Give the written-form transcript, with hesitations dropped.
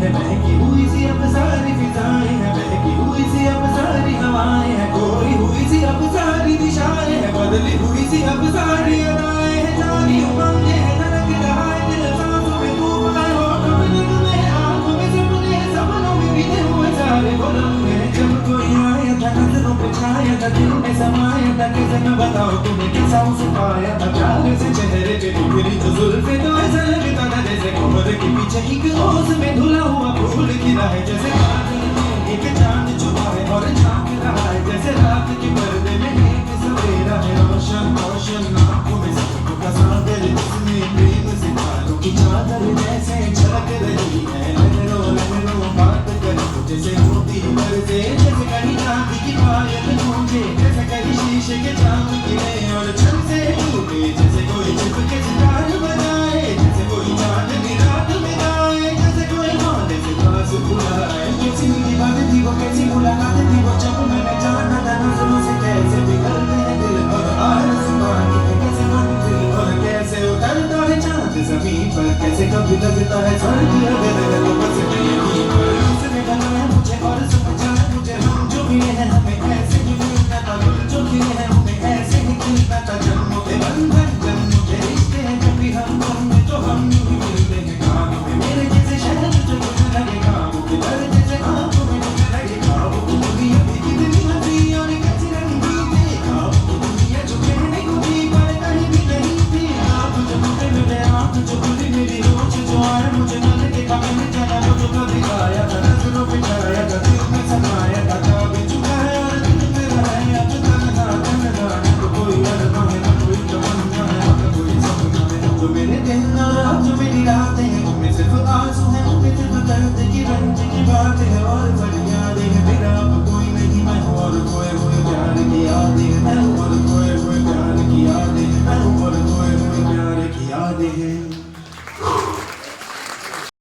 है बहकी हुई सी अब सारी फिजाएं हैं, बहकी हुई सी अब सारी हवाएं हैं, खोई हुई सी अब सारी दिशाएं हैं, बदली हुई सी अब सारी अदाएं हैं, जानी उमंगे हैं धड़क रहा है दिल सांसों में तूफान है, होठों में दिल में आंखों में सपने हैं, सपनों में बीते हुए सारे वो लम्हे हैं, जब कोई आया था नजरों पे छाया था, दिल में समाया था, कैसे मैं बताऊं तुम्हें कैसा उसे पाया था, प्यार से चेहरे पे बिखरी तो जुल्फे तो ऐसा लगता था जैसे कोहरे के पीछे एक ओस में धुला हुआ फूल खिला है, जैसे बादल में एक चांद छुपा है और झांक रहा है, जैसे रात के पर्दे में एक सवेरा है, रोशन रोशन आंखों में सबको का सागर, जिसमें प्रेम सितारों की चादर जैसे झलक रही है, लहरों बात करो जैसे मोती बरसे, जैसे कहीं चांदी की पायल गूंजे, जैसे कहीं शीशे के चांद गिरे और छन से टूटे, जैसे कोई छिप के सितार बजाए, जैसे कोई चांद की रात में गाए, जैसे कोई माले से पास बुलाए, कैसी मीठी बात थी वो, कैसी मुलाकात थी वो, जब मैंने जाना था नजरों से कैसे बिखरते हैं दिल और आसमान के, कैसे मंजिल और कैसे उतरता है चांद जमीन पर, कैसे कभी लगता है स्वर्ग अगर तो बस यहीं पर, उसने बनाया मुझे और समझाया मुझे, हम जो मिले हैं हमें ऐसे ही मिलना था, जो मिले हैं हमें ऐसे ही मिलना था, जन्मों के बंधन जन्मों के रिश्ते हैं, जब भी हम होंगे तो हम यूं ही मिलते हैं काम में, मेरे जैसे शहर जो मुझे लगे काम के दर, जैसे आंखों में मुझे लगे ख्वाब की दुनिया भी कितनी हंसी और कैसी रंगीन थी, ख्वाब की दुनिया जो कहने को थी पर कहीं भी नहीं थी, आप जो मुझे मिले आप जो भूली मेरी रोज जो आए मुझे न लगे कभी नहीं जाना, वो जो कभी आया था नजरों पे छाया